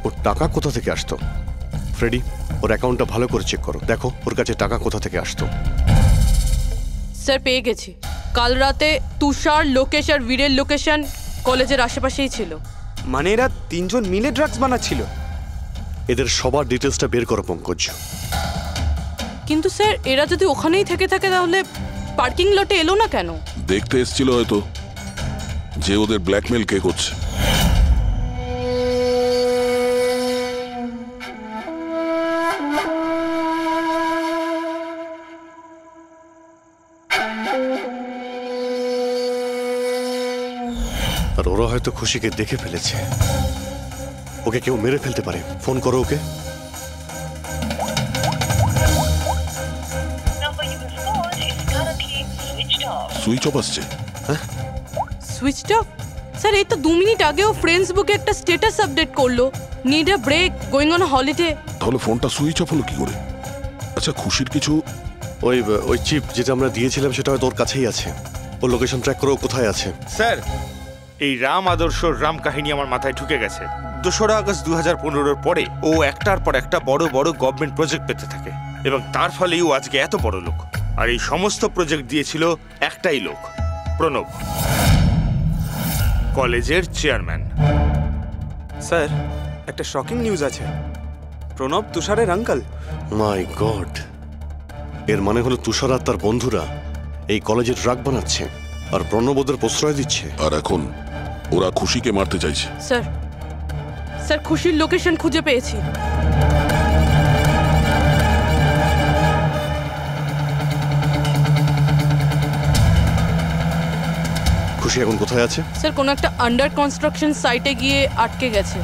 [SPEAKER 5] ওর টাকা কোথা থেকে আসতো? ফ্রেডি, ওর অ্যাকাউন্টটা ভালো করে চেক করো, দেখো ওর কাছে টাকা কোথা থেকে আসতো।
[SPEAKER 6] স্যার পেয়ে গেছি, কাল রাতে তুষার, লোকেশ আর বীরের লোকেশন কলেজের আশেপাশেই ছিল।
[SPEAKER 7] মানে এরা তিনজন মিলে ড্রাগস বানাচ্ছিল?
[SPEAKER 5] এদের সবার ডিটেলসটা বের করো পঙ্কজ।
[SPEAKER 6] কিন্তু স্যার এরা যদি ওখানেই থেকে থাকে তাহলে পার্কিং লটে এলো না কেন?
[SPEAKER 9] দেখতে এসেছিল হয়তো যে ওদের ব্ল্যাকমেল কে করছে।
[SPEAKER 5] আর ওরা ওরা হয়তো খুশিকে দেখে ফেলেছে। ওকে কেউ মেরে ফেলতে পারে। ফোন করো ওকে।
[SPEAKER 9] সুইচ অফ আসছে।
[SPEAKER 6] Switched off? স্যার এই তো 2 মিনিট আগেও ফেসবুকে একটা স্ট্যাটাস আপডেট করলো, need a break, going on holiday.
[SPEAKER 9] তাহলে ফোনটা সুইচ অফ হলো কি করে? আচ্ছা, খুশির কিছু
[SPEAKER 5] ওই চিপ যেটা আমরা দিয়েছিলাম সেটা হয়তো ওর কাছেই আছে। ওর লোকেশন ট্র্যাক করো কোথায় আছে।
[SPEAKER 8] স্যার, এই রাম আদর্শর রাম কাহিনী আমার মাথায় ঢুকে গেছে। 2রা আগস্ট 2015-র পরে ও একটার পর একটা বড় বড় গভর্নমেন্ট প্রজেক্ট পেতে থাকে এবং তার ফলেই ও আজকে এত বড় লোক। আর এই সমস্ত প্রজেক্ট দিয়েছিল একটাই লোক, প্রণব, কলেজের চেয়ারম্যান।
[SPEAKER 7] স্যার, একটা শকিং নিউজ আছে। প্রণব তুষারের আঙ্কেল।
[SPEAKER 5] মাই গড, এর মানে হলো তুষার আর তার বন্ধুরা এই কলেজে ড্রাগ বানাচ্ছে আর প্রণব ওদের প্রশ্রয় দিচ্ছে।
[SPEAKER 9] আর এখন ওরা খুশিকে মারতে চাইছে।
[SPEAKER 6] স্যার, স্যার খুশির লোকেশন খুঁজে পেয়েছি।
[SPEAKER 5] খুশি এখন কোথায় আছে?
[SPEAKER 6] স্যার কোনো একটা আন্ডার কনস্ট্রাকশন সাইটে গিয়ে আটকে গেছে।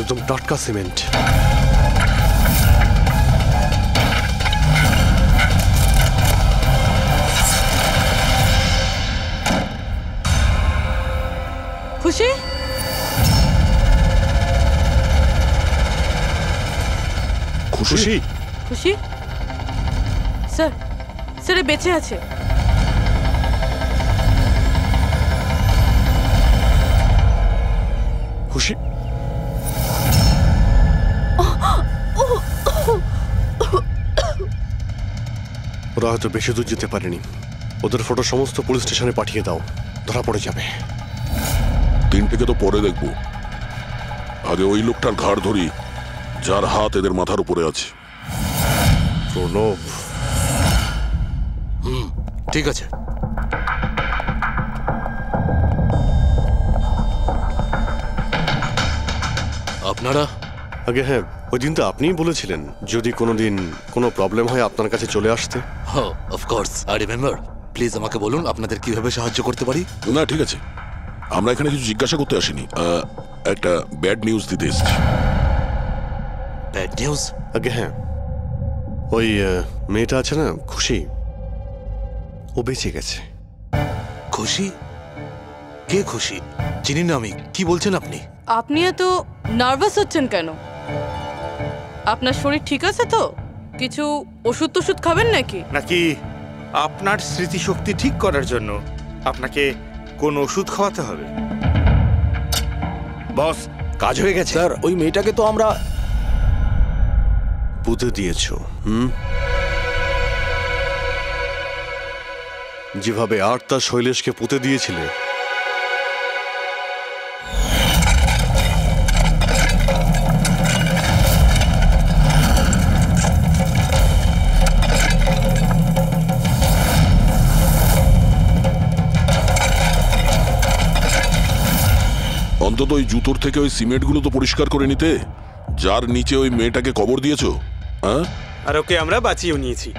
[SPEAKER 5] একদম টাটকা সিমেন্ট।
[SPEAKER 6] খুশি?
[SPEAKER 9] খুশি?
[SPEAKER 6] খুশি? স্যার, স্যার বেঁচে আছে।
[SPEAKER 5] খুশি? ওরা হয়তো বেশি দূর যেতে পারেনি। ওদের ফটো সমস্ত পুলিশ স্টেশনে পাঠিয়ে দাও, ধরা পড়ে যাবে।
[SPEAKER 9] 3টেকে তো পরে দেখবো, আগে ওই লোকটার ঘাড় ধরি যার হাত এদের মাথার উপরে আছে।
[SPEAKER 5] প্রণব।
[SPEAKER 10] ঠিক আছে। আপনারা?
[SPEAKER 5] আগে হ্যাঁ, ওই দিন তো আপনিই বলেছিলেন যদি কোনোদিন কোনো প্রবলেম হয় আপনার কাছে চলে আসতে।
[SPEAKER 10] হ্যাঁ, অফকোর্স আই রিমেম্বার। প্লিজ আমাকে বলুন আপনাদের কিভাবে সাহায্য করতে পারি।
[SPEAKER 9] না ঠিক আছে, আমরা এখানে কিছু জিজ্ঞাসা করতে আসিনি, একটা ব্যাড নিউজ দিতে এসেছি।
[SPEAKER 10] Bad news?
[SPEAKER 5] আগে হ্যাঁ, ওই মেয়েটা আছে না খুশি, ও বেঁচে গেছে।
[SPEAKER 10] খুশি? কে খুশি? চিনি না আমি। কি বলছেন আপনি?
[SPEAKER 6] আপনি এত নার্ভাস হচ্ছেন কেন? আপনার শরীর ঠিক আছে তো? কিছু ওষুধ টষুধ খাবেন নাকি?
[SPEAKER 8] নাকি আপনার স্মৃতিশক্তি ঠিক করার জন্য আপনাকে কোন ওষুধ খাওয়াতে হবে?
[SPEAKER 2] বস, কাজ হয়ে গেছে।
[SPEAKER 1] স্যার ওই মেয়েটাকে তো আমরা
[SPEAKER 5] পুঁতে দিয়েছো। যেভাবে আর্তা শৈলেশকে পুঁতে দিয়েছিলে,
[SPEAKER 9] অন্তত ওই জুতোর থেকে ওই সিমেন্টগুলো তো পরিষ্কার করে নিতে, যার নিচে ওই মেয়েটাকে কবর দিয়েছো। হ্যাঁ,
[SPEAKER 7] আর ওকে আমরা বাঁচিয়েও নিয়েছি।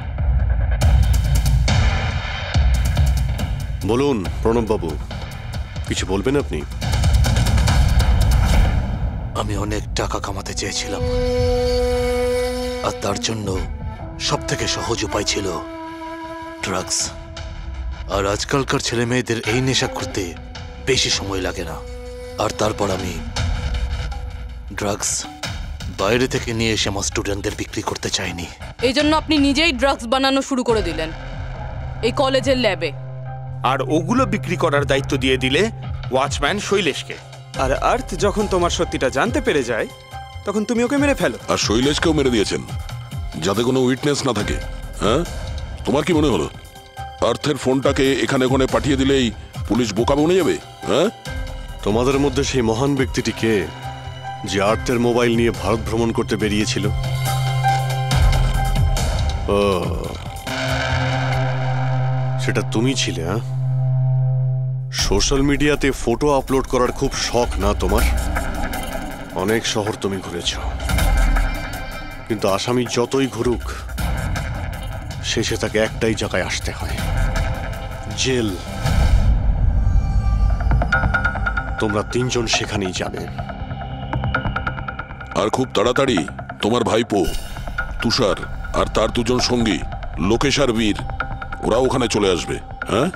[SPEAKER 5] বলুন প্রণব বাবু, কিছু বলবেন আপনি?
[SPEAKER 10] আমি অনেক টাকা কামাতে চেয়েছিলাম, আর তার জন্য সব থেকে সহজ উপায় ছিল ড্রাগস। আর আজকালকার ছেলে মেয়েদের এই নেশা করতে বেশি সময় লাগে না। আর তারপর আমি ড্রাগস বাইরে থেকে নিয়ে এসে আমার স্টুডেন্টদের বিক্রি করতে চাইনি।
[SPEAKER 6] এই জন্য আপনি নিজেই ড্রাগস বানানো শুরু করে দিলেন এই কলেজের ল্যাবে।
[SPEAKER 8] আর ওগুলো বিক্রি করার দায়িত্ব দিয়ে দিলে ওয়াচম্যান শৈলেশকে।
[SPEAKER 7] আর আর্থ যখন তোমার সত্যিটা জানতে পেরে যায় তখন তুমি ওকে মেরে ফেলো।
[SPEAKER 9] আর শৈলেশকেও মেরে দিয়েছেন যাতে কোনো উইটনেস না থাকে। হ্যাঁ, তোমার কি মনে হলো আর্থের ফোনটাকে এখানে ওখানে পাঠিয়ে দিলেই পুলিশ বোকা বনে যাবে? হ্যাঁ,
[SPEAKER 5] তোমাদের মধ্যে সেই মহান ব্যক্তিটি কে যে আর্থের মোবাইল নিয়ে ভারত ভ্রমণ করতে বেরিয়েছিল? ও, সেটা তুমি ছিলে? হ্যাঁ, সোশ্যাল মিডিয়াতে ফটো আপলোড করার খুব শখ না তোমার? অনেক শহর তুমি ঘুরেছ, কিন্তু আসামি যতই ঘুরুক শেষে তাকে একটাই জায়গায় আসতে হয়, জেল। তোমরা তিনজন সেখানেই যাবে।
[SPEAKER 9] আর খুব তাড়াতাড়ি তোমার ভাইপো তুষার আর তার দুজন সঙ্গী লোকেশ আর বীর ওরা ওখানে চলে আসবে। হ্যাঁ,